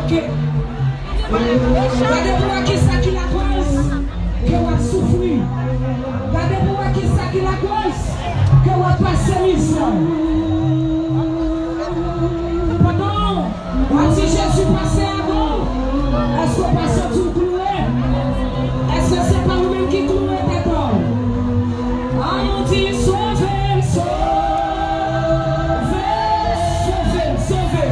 Ok. Regardez pour moi qui ça qui la cause que vous avez souffert. Regardez pour moi qui ça qui la cause que vous avez passé mission. Pendant que Jésus passait avant, est-ce qu'on passe tout cloué? Est-ce que c'est pas vous-même qui clouez tête? Ah, on dit sauvez, sauvez, sauvez, sauvez.